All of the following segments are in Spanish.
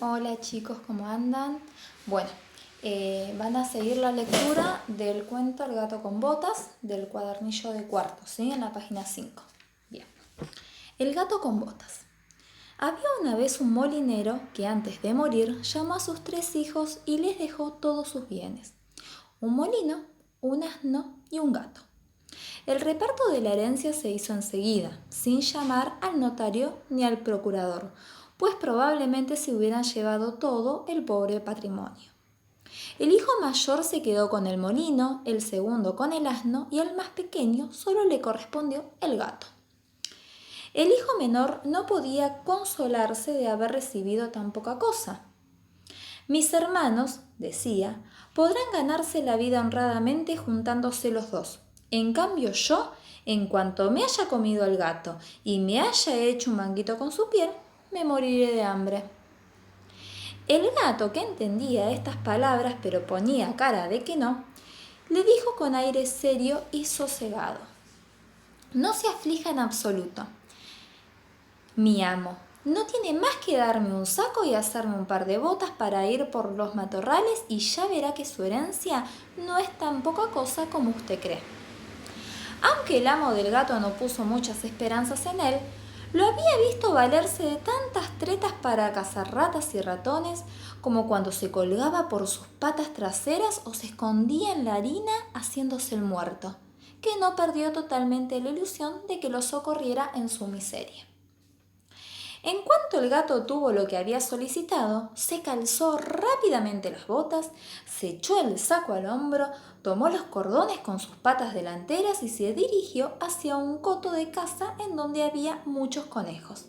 Hola chicos, ¿cómo andan? Bueno, van a seguir la lectura del cuento El gato con botas del cuadernillo de cuarto, ¿sí? En la página 5. Bien. El gato con botas. Había una vez un molinero que antes de morir llamó a sus 3 hijos y les dejó todos sus bienes. Un molino, un asno y un gato. El reparto de la herencia se hizo enseguida, sin llamar al notario ni al procurador, pues probablemente se hubieran llevado todo el pobre patrimonio. El hijo mayor se quedó con el molino, el segundo con el asno y al más pequeño solo le correspondió el gato. El hijo menor no podía consolarse de haber recibido tan poca cosa. Mis hermanos, decía, podrán ganarse la vida honradamente juntándose los dos. En cambio yo, en cuanto me haya comido el gato y me haya hecho un manguito con su piel, me moriré de hambre. El gato, que entendía estas palabras pero ponía cara de que no, le dijo con aire serio y sosegado: No se aflija en absoluto. Mi amo no tiene más que darme un saco y hacerme un par de botas para ir por los matorrales y ya verá que su herencia no es tan poca cosa como usted cree. Aunque el amo del gato no puso muchas esperanzas en él, lo había visto valerse de tantas tretas para cazar ratas y ratones como cuando se colgaba por sus patas traseras o se escondía en la harina haciéndose el muerto, que no perdió totalmente la ilusión de que lo socorriera en su miseria. En cuanto el gato tuvo lo que había solicitado, se calzó rápidamente las botas, se echó el saco al hombro, tomó los cordones con sus patas delanteras y se dirigió hacia un coto de caza en donde había muchos conejos.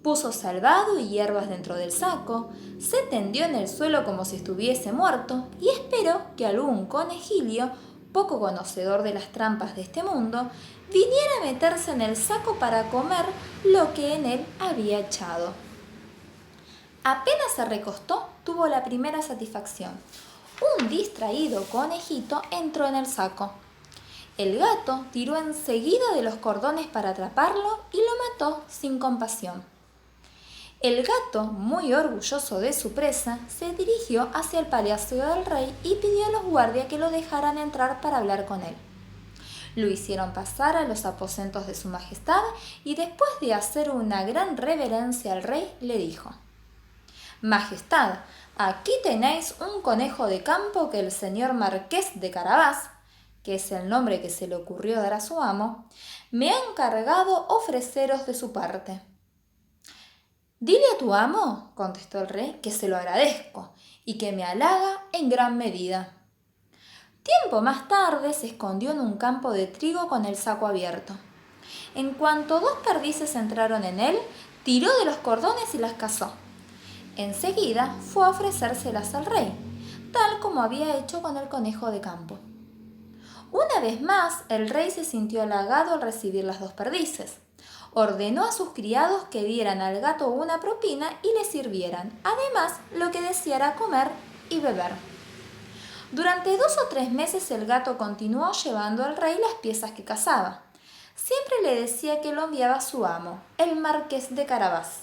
Puso salvado y hierbas dentro del saco, se tendió en el suelo como si estuviese muerto y esperó que algún conejillo, poco conocedor de las trampas de este mundo, viniera a meterse en el saco para comer lo que en él había echado. Apenas se recostó, tuvo la primera satisfacción. Un distraído conejito entró en el saco. El gato tiró enseguida de los cordones para atraparlo y lo mató sin compasión. El gato, muy orgulloso de su presa, se dirigió hacia el palacio del rey y pidió a los guardias que lo dejaran entrar para hablar con él. Lo hicieron pasar a los aposentos de su majestad y después de hacer una gran reverencia al rey, le dijo: Majestad, aquí tenéis un conejo de campo que el señor marqués de Carabás, que es el nombre que se le ocurrió dar a su amo, me ha encargado ofreceros de su parte. Dile a tu amo, contestó el rey, que se lo agradezco y que me halaga en gran medida. Tiempo más tarde se escondió en un campo de trigo con el saco abierto. En cuanto 2 perdices entraron en él, tiró de los cordones y las cazó. Enseguida fue a ofrecérselas al rey, tal como había hecho con el conejo de campo. Una vez más, el rey se sintió halagado al recibir las 2 perdices. Ordenó a sus criados que dieran al gato una propina y le sirvieran, además, lo que deseara comer y beber. Durante 2 o 3 meses el gato continuó llevando al rey las piezas que cazaba. Siempre le decía que lo enviaba a su amo, el marqués de Carabás.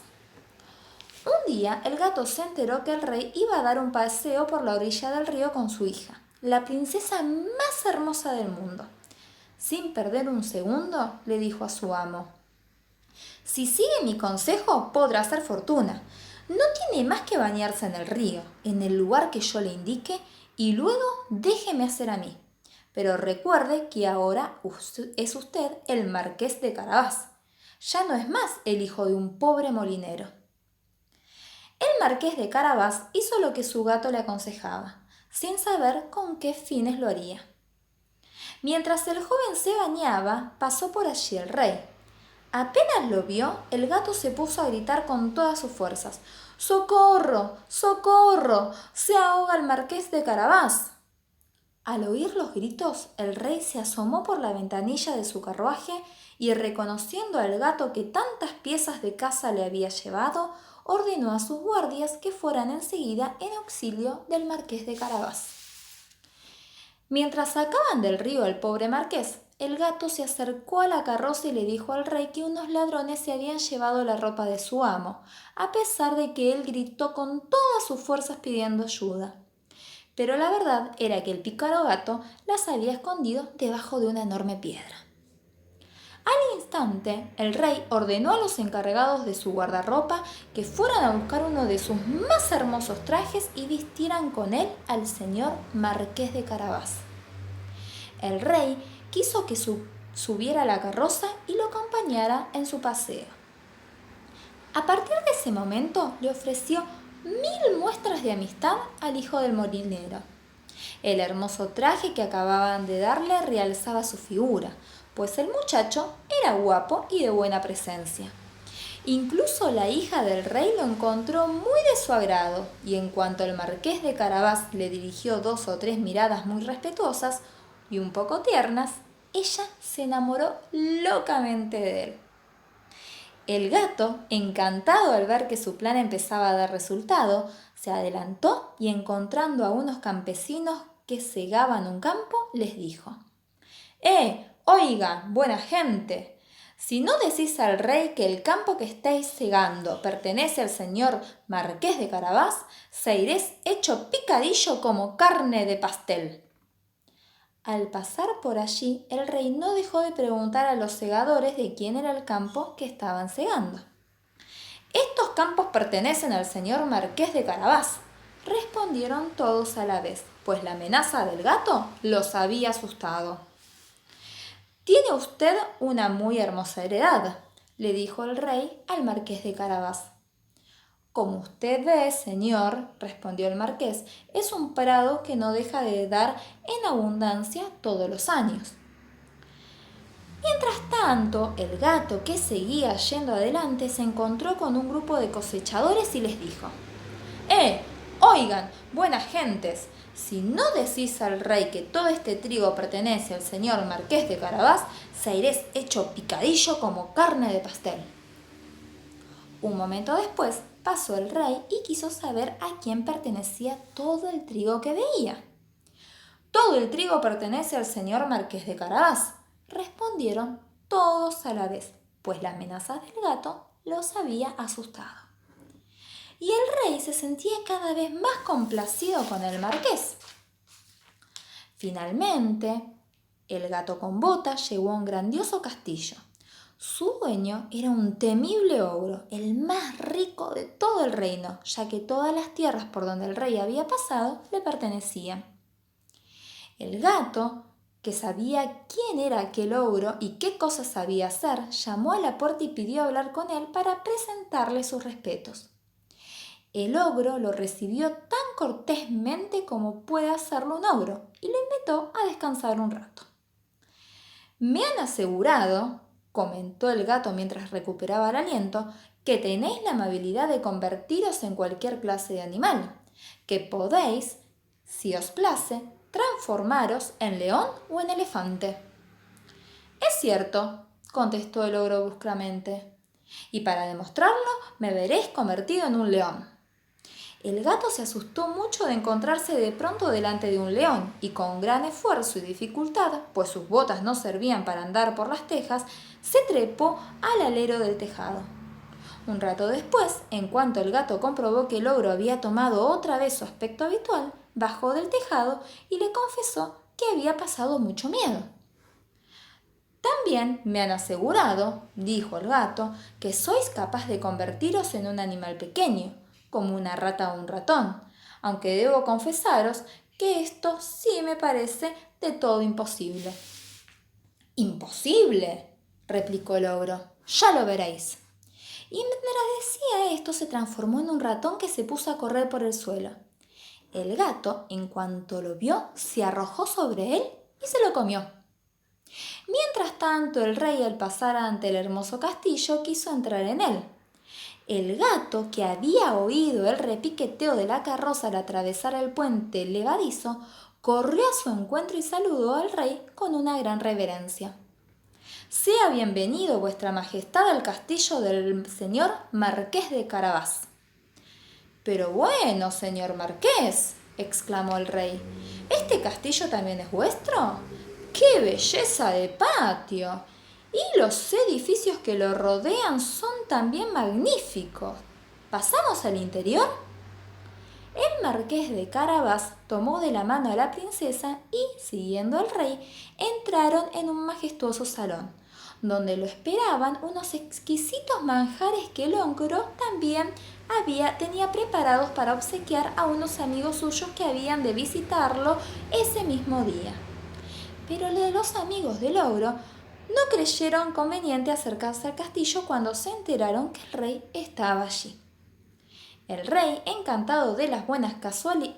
Un día el gato se enteró que el rey iba a dar un paseo por la orilla del río con su hija, la princesa más hermosa del mundo. Sin perder un segundo, le dijo a su amo: Si sigue mi consejo, podrá hacer fortuna. No tiene más que bañarse en el río, en el lugar que yo le indique, y luego déjeme hacer a mí. Pero recuerde que ahora es usted el marqués de Carabás. Ya no es más el hijo de un pobre molinero. El marqués de Carabás hizo lo que su gato le aconsejaba, sin saber con qué fines lo haría. Mientras el joven se bañaba, pasó por allí el rey. Apenas lo vio, el gato se puso a gritar con todas sus fuerzas: ¡Socorro! ¡Socorro! ¡Se ahoga el marqués de Carabás! Al oír los gritos, el rey se asomó por la ventanilla de su carruaje y, reconociendo al gato que tantas piezas de caza le había llevado, ordenó a sus guardias que fueran enseguida en auxilio del marqués de Carabás. Mientras sacaban del río al pobre marqués, el gato se acercó a la carroza y le dijo al rey que unos ladrones se habían llevado la ropa de su amo, a pesar de que él gritó con todas sus fuerzas pidiendo ayuda. Pero la verdad era que el pícaro gato las había escondido debajo de una enorme piedra. Al instante, el rey ordenó a los encargados de su guardarropa que fueran a buscar uno de sus más hermosos trajes y vistieran con él al señor Marqués de Carabás. El rey quiso que subiera a la carroza y lo acompañara en su paseo. A partir de ese momento le ofreció 1000 muestras de amistad al hijo del molinero. El hermoso traje que acababan de darle realzaba su figura, pues el muchacho era guapo y de buena presencia. Incluso la hija del rey lo encontró muy de su agrado, y en cuanto el marqués de Carabás le dirigió 2 o 3 miradas muy respetuosas y un poco tiernas, ella se enamoró locamente de él. El gato, encantado al ver que su plan empezaba a dar resultado, se adelantó y encontrando a unos campesinos que segaban un campo, les dijo: Oiga, buena gente, si no decís al rey que el campo que estáis segando pertenece al señor Marqués de Carabás, se iréis hecho picadillo como carne de pastel». Al pasar por allí, el rey no dejó de preguntar a los segadores de quién era el campo que estaban segando. «Estos campos pertenecen al señor Marqués de Carabás», respondieron todos a la vez, pues la amenaza del gato los había asustado. «Tiene usted una muy hermosa heredad», le dijo el rey al Marqués de Carabás. «Como usted ve, señor», respondió el marqués, «es un prado que no deja de dar en abundancia todos los años». Mientras tanto, el gato, que seguía yendo adelante, se encontró con un grupo de cosechadores y les dijo: Oigan, buenas gentes, si no decís al rey que todo este trigo pertenece al señor Marqués de Carabás, se iréis hecho picadillo como carne de pastel». Un momento después pasó el rey y quiso saber a quién pertenecía todo el trigo que veía. «Todo el trigo pertenece al señor Marqués de Carabás», respondieron todos a la vez, pues la amenaza del gato los había asustado. Y el rey se sentía cada vez más complacido con el marqués. Finalmente, el gato con botas llegó a un grandioso castillo. Su dueño era un temible ogro, el más rico de todo el reino, ya que todas las tierras por donde el rey había pasado le pertenecían. El gato, que sabía quién era aquel ogro y qué cosas sabía hacer, llamó a la puerta y pidió hablar con él para presentarle sus respetos. El ogro lo recibió tan cortésmente como puede hacerlo un ogro y lo invitó a descansar un rato. «Me han asegurado», comentó el gato mientras recuperaba el aliento, «que tenéis la amabilidad de convertiros en cualquier clase de animal, que podéis, si os place, transformaros en león o en elefante». «Es cierto», contestó el ogro bruscamente, «y para demostrarlo me veréis convertido en un león». El gato se asustó mucho de encontrarse de pronto delante de un león y con gran esfuerzo y dificultad, pues sus botas no servían para andar por las tejas, se trepó al alero del tejado. Un rato después, en cuanto el gato comprobó que el ogro había tomado otra vez su aspecto habitual, bajó del tejado y le confesó que había pasado mucho miedo. «También me han asegurado», dijo el gato, «que sois capaz de convertiros en un animal pequeño, como una rata o un ratón, aunque debo confesaros que esto sí me parece de todo imposible». «¿Imposible?», replicó el ogro, «ya lo veréis». Y mientras decía esto se transformó en un ratón que se puso a correr por el suelo. El gato, en cuanto lo vio, se arrojó sobre él y se lo comió. Mientras tanto, el rey, al pasar ante el hermoso castillo, quiso entrar en él. El gato, que había oído el repiqueteo de la carroza al atravesar el puente levadizo, corrió a su encuentro y saludó al rey con una gran reverencia. «Sea bienvenido, vuestra majestad, al castillo del señor Marqués de Carabás». «Pero bueno, señor Marqués», exclamó el rey, «¿este castillo también es vuestro? ¡qué belleza de patio! Y los edificios que lo rodean son también magníficos. ¿Pasamos al interior? El marqués de Carabás tomó de la mano a la princesa y, siguiendo al rey, entraron en un majestuoso salón, donde lo esperaban unos exquisitos manjares que el ogro también tenía preparados para obsequiar a unos amigos suyos que habían de visitarlo ese mismo día. Pero los amigos del ogro no creyeron conveniente acercarse al castillo cuando se enteraron que el rey estaba allí. El rey, encantado de las buenas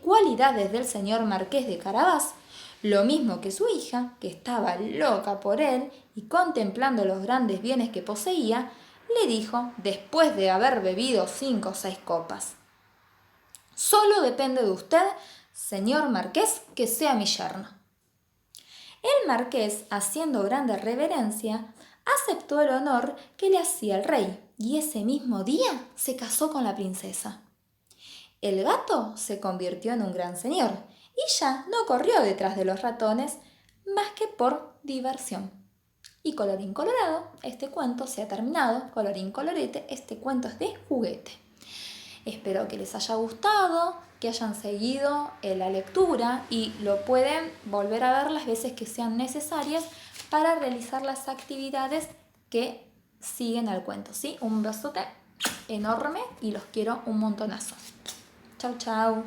cualidades del señor marqués de Carabás, lo mismo que su hija, que estaba loca por él y contemplando los grandes bienes que poseía, le dijo, después de haber bebido 5 o 6 copas: «Solo depende de usted, señor marqués, que sea mi yerno». El marqués, haciendo grande reverencia, aceptó el honor que le hacía el rey y ese mismo día se casó con la princesa. El gato se convirtió en un gran señor y ya no corrió detrás de los ratones más que por diversión. Y colorín colorado, este cuento se ha terminado. Colorín colorete, este cuento es de juguete. Espero que les haya gustado, que hayan seguido la lectura y lo pueden volver a ver las veces que sean necesarias para realizar las actividades que siguen al cuento, ¿sí? Un besote enorme y los quiero un montonazo. Chau, chau.